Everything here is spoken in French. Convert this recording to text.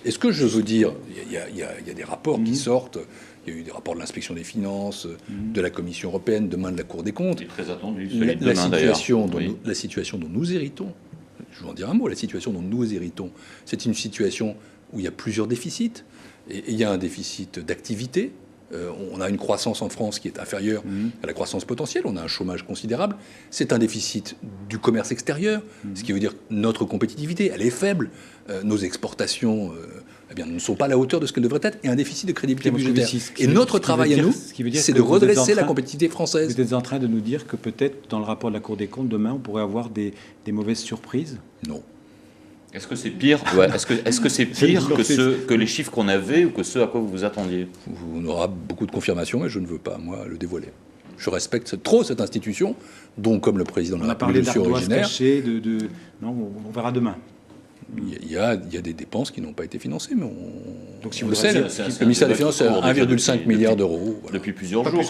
Et ce que je veux dire, il y a des rapports qui sortent. Il y a eu des rapports de l'inspection des finances, de la Commission européenne, demain de la Cour des comptes. C'est très attendu, celui de demain d'ailleurs. La situation dont nous héritons, je vais en dire un mot, la situation dont nous héritons, c'est une situation où il y a plusieurs déficits. Et il y a un déficit d'activité. On a une croissance en France qui est inférieure à la croissance potentielle. On a un chômage considérable. C'est un déficit du commerce extérieur, ce qui veut dire que notre compétitivité, elle est faible. Nos exportations ne sont pas à la hauteur de ce qu'elles devraient être. Et un déficit de crédibilité budgétaire. Et notre travail à nous, c'est de redresser la compétitivité française. Vous êtes en train de nous dire que peut-être dans le rapport de la Cour des comptes, demain, on pourrait avoir des mauvaises surprises? Non. Est-ce que c'est pire Est-ce que c'est pire que les chiffres qu'on avait ou que ceux à quoi vous vous attendiez? On aura beaucoup de confirmations et je ne veux pas, moi, le dévoiler. Je respecte trop cette institution, dont, comme le président de la République, je suis originaire. Non, on verra demain. Il y a des dépenses qui n'ont pas été financées, mais Donc, si on vous le sait. Le ministère des Finances, 1,5 milliard d'euros. Depuis plusieurs jours.